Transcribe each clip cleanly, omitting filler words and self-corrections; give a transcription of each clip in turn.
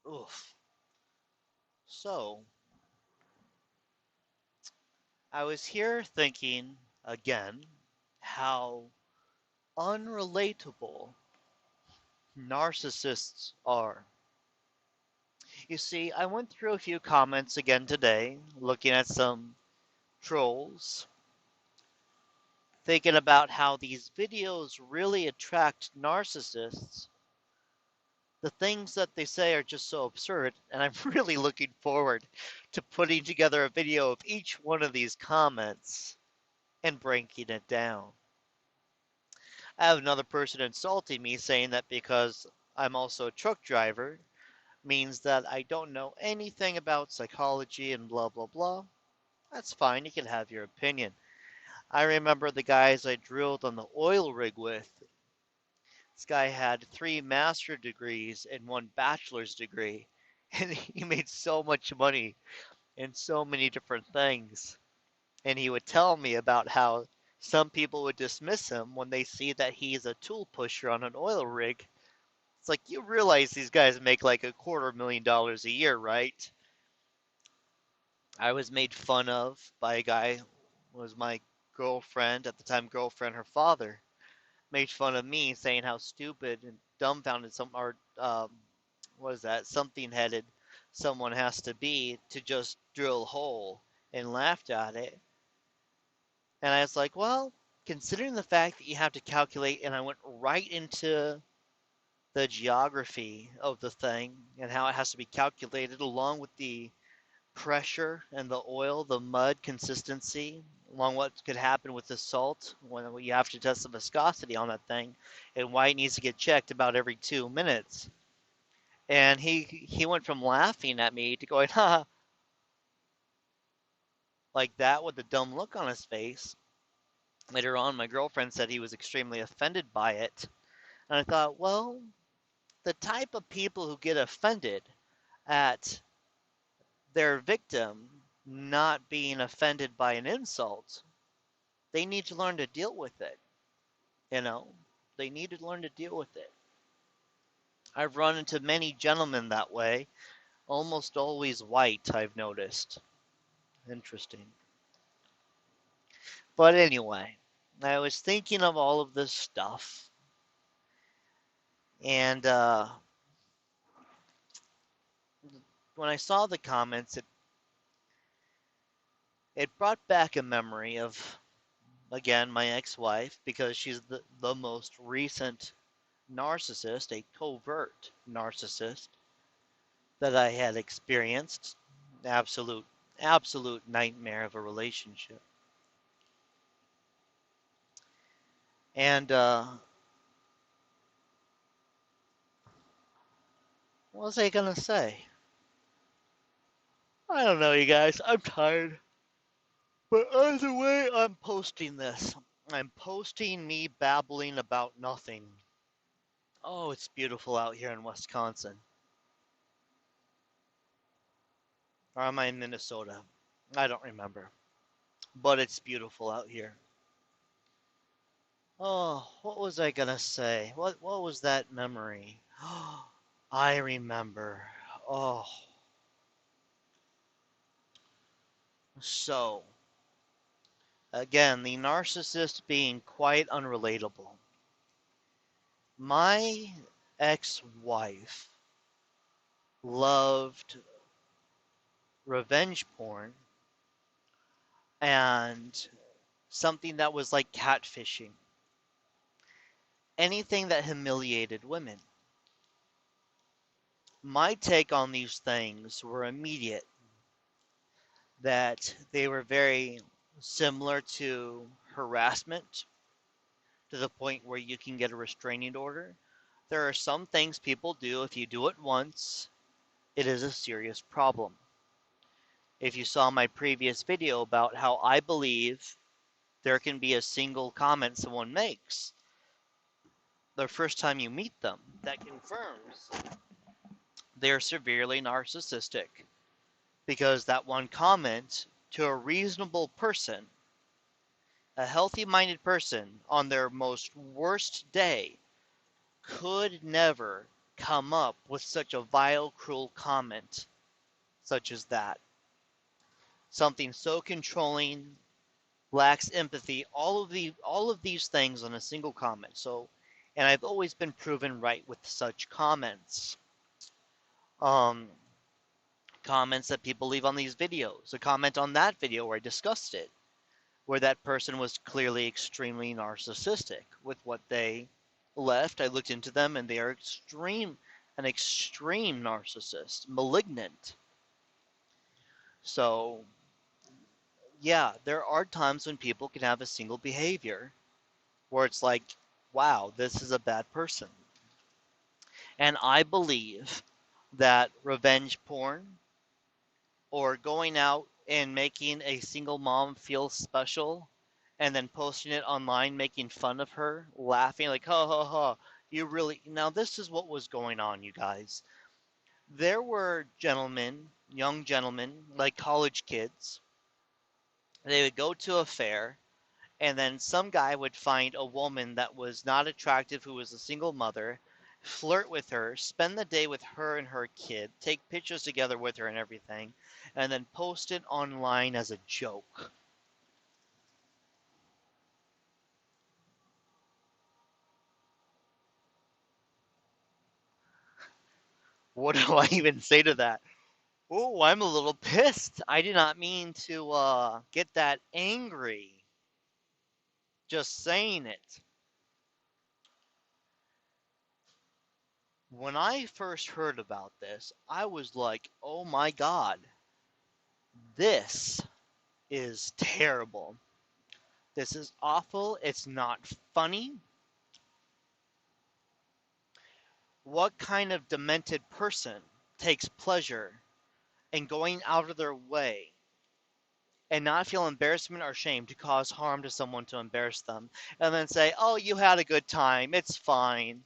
Oof. So, I was here thinking again how unrelatable narcissists are. You see, I went through a few comments again today, looking at some trolls, thinking about how these videos really attract narcissists. The things that they say are just so absurd, and I'm really looking forward to putting together a video of each one of these comments and breaking it down. I have another person insulting me saying that because I'm also a truck driver means that I don't know anything about psychology and blah blah blah. That's fine, you can have your opinion. I remember the guys I drilled on the oil rig with. This guy had 3 master degrees and 1 bachelor's degree, and he made so much money in so many different things. And he would tell me about how some people would dismiss him when they see that he's a tool pusher on an oil rig. It's like, you realize these guys make like $250,000 a year, right? I was made fun of by a guy who was my girlfriend, at the time girlfriend, her father, made fun of me saying how stupid and dumbfounded what is that, something headed someone has to be to just drill a hole, and laughed at it. And I was like, well, considering the fact that you have to calculate, and I went right into the geography of the thing and how it has to be calculated along with the pressure and the oil, the mud consistency, along what could happen with the salt when you have to test the viscosity on that thing, and why it needs to get checked about every 2 minutes. And he went from laughing at me to going, ha, like that with a dumb look on his face. Later on, my girlfriend said he was extremely offended by it. And I thought, well, the type of people who get offended at their victim not being offended by an insult, they need to learn to deal with it. You know, they need to learn to deal with it. I've run into many gentlemen that way, almost always white, I've noticed. Interesting. But anyway, I was thinking of all of this stuff, and when I saw the comments, it brought back a memory of, again, my ex-wife, because she's the most recent narcissist, a covert narcissist that I had experienced. Absolute, absolute nightmare of a relationship. And what was I gonna say? I don't know, you guys. I'm tired. But either way, I'm posting this. I'm posting me babbling about nothing. Oh, it's beautiful out here in Wisconsin. Or am I in Minnesota? I don't remember. But it's beautiful out here. Oh, what was I gonna say? What was that memory? I remember. Oh, so again, the narcissist being quite unrelatable. My ex-wife loved revenge porn and something that was like catfishing. Anything that humiliated women. My take on these things were immediate, that they were very similar to harassment, to the point where you can get a restraining order. There are some things people do, if you do it once, it is a serious problem. If you saw my previous video about how I believe there can be a single comment someone makes the first time you meet them that confirms they're severely narcissistic, because that one comment to a reasonable person, a healthy-minded person on their most worst day, could never come up with such a vile, cruel comment such as that? Something so controlling, lacks empathy, all of these things on a single comment. So, and I've always been proven right with such comments. Um, Comments that people leave on these videos. A comment on that video where I discussed it, where that person was clearly extremely narcissistic with what they left. I looked into them and they are an extreme narcissist, malignant. So, yeah, there are times when people can have a single behavior where it's like, wow, this is a bad person. And I believe that revenge porn or going out and making a single mom feel special and then posting it online, making fun of her, laughing like, ha ha ha, you really. Now, this is what was going on, you guys. There were gentlemen, young gentlemen, like college kids. They would go to a fair, and then some guy would find a woman that was not attractive who was a single mother, flirt with her, spend the day with her and her kid, take pictures together with her and everything, and then post it online as a joke. What do I even say to that? Oh, I'm a little pissed. I did not mean to get that angry just saying it. When I first heard about this, I was like, oh my God, this is terrible. This is awful. It's not funny. What kind of demented person takes pleasure in going out of their way and not feel embarrassment or shame to cause harm to someone to embarrass them and then say, oh, you had a good time. It's fine.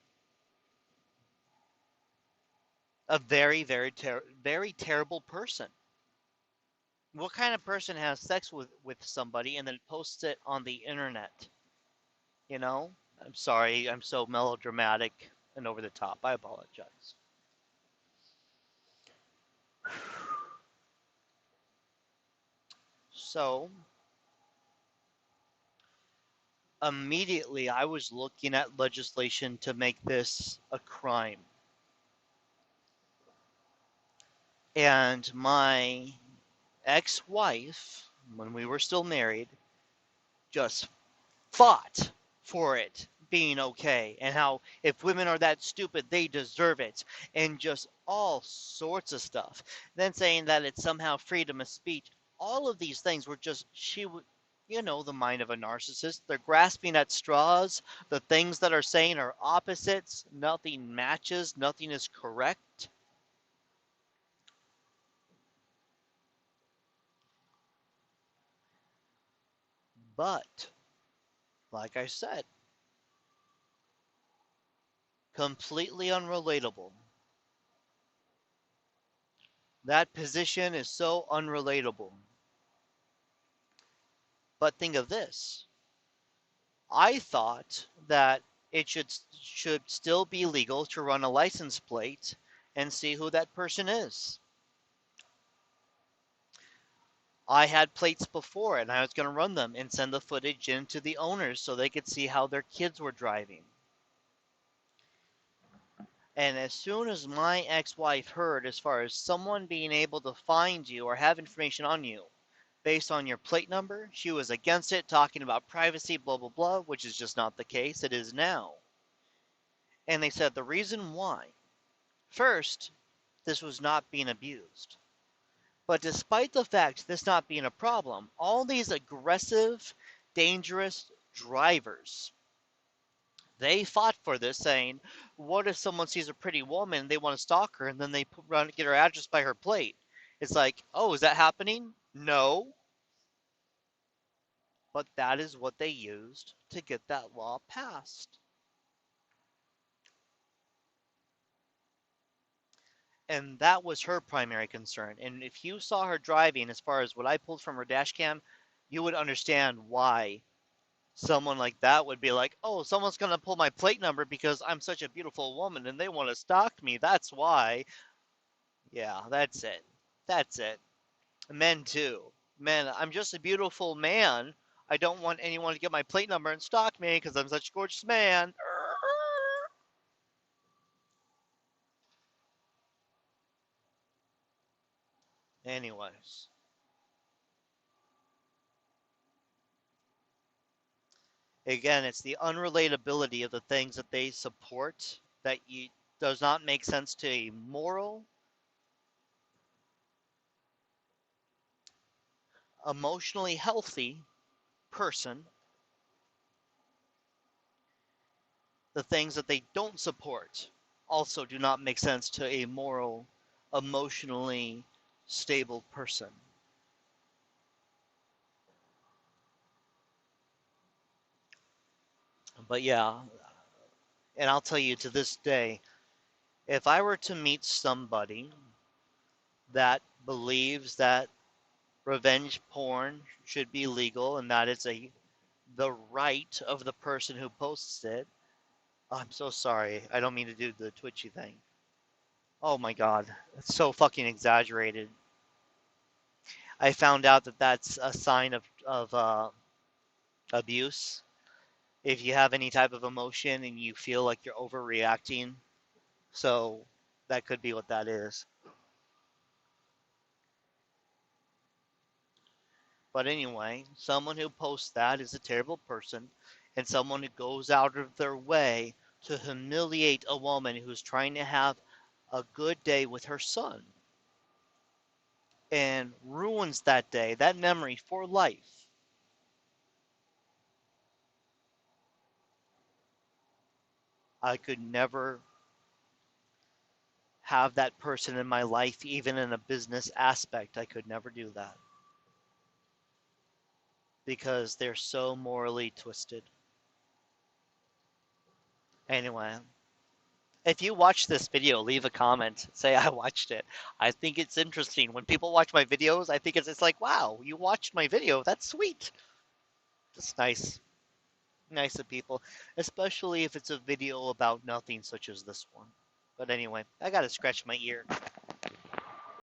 A very, very terrible person. What kind of person has sex with somebody and then posts it on the internet? You know? I'm sorry, I'm so melodramatic and over the top. I apologize. So, immediately I was looking at legislation to make this a crime. And my ex wife, when we were still married, just fought for it being okay and how if women are that stupid, they deserve it, and just all sorts of stuff. Then saying that it's somehow freedom of speech. All of these things were just, she would, you know, the mind of a narcissist. They're grasping at straws. The things that are saying are opposites. Nothing matches. Nothing is correct. But, like I said, completely unrelatable. That position is so unrelatable. But think of this. I thought that it should still be legal to run a license plate and see who that person is. I had plates before and I was going to run them and send the footage in to the owners so they could see how their kids were driving. And as soon as my ex-wife heard as far as someone being able to find you or have information on you based on your plate number, she was against it, talking about privacy, blah, blah, blah, which is just not the case. It is now. And they said the reason why. First, this was not being abused. But despite the fact this not being a problem, all these aggressive, dangerous drivers, they fought for this, saying, what if someone sees a pretty woman and they want to stalk her and then they run get her address by her plate? It's like, oh, is that happening? No. But that is what they used to get that law passed. And that was her primary concern. And if you saw her driving, as far as what I pulled from her dash cam, you would understand why Someone like that would be like, oh, someone's going to pull my plate number because I'm such a beautiful woman and they want to stalk me. That's why. Yeah, that's it. That's it. Men, too. Men, I'm just a beautiful man. I don't want anyone to get my plate number and stalk me because I'm such a gorgeous man. Anyways, again, it's the unrelatability of the things that they support that does not make sense to a moral, emotionally healthy person. The things that they don't support also do not make sense to a moral, emotionally stable person. But yeah, and I'll tell you to this day, if I were to meet somebody that believes that revenge porn should be legal and that it's the right of the person who posts it, I'm so sorry. I don't mean to do the twitchy thing. Oh my god, it's so fucking exaggerated. I found out that that's a sign of abuse. If you have any type of emotion and you feel like you're overreacting, so that could be what that is. But anyway, someone who posts that is a terrible person, and someone who goes out of their way to humiliate a woman who's trying to have a good day with her son and ruins that day, that memory for life. I could never have that person in my life, even in a business aspect. I could never do that because they're so morally twisted. Anyway, if you watch this video, leave a comment. Say I watched it. I think it's interesting. When people watch my videos, I think it's like, wow, you watched my video. That's sweet. It's nice. Nice of people. Especially if it's a video about nothing such as this one. But anyway, I gotta scratch my ear.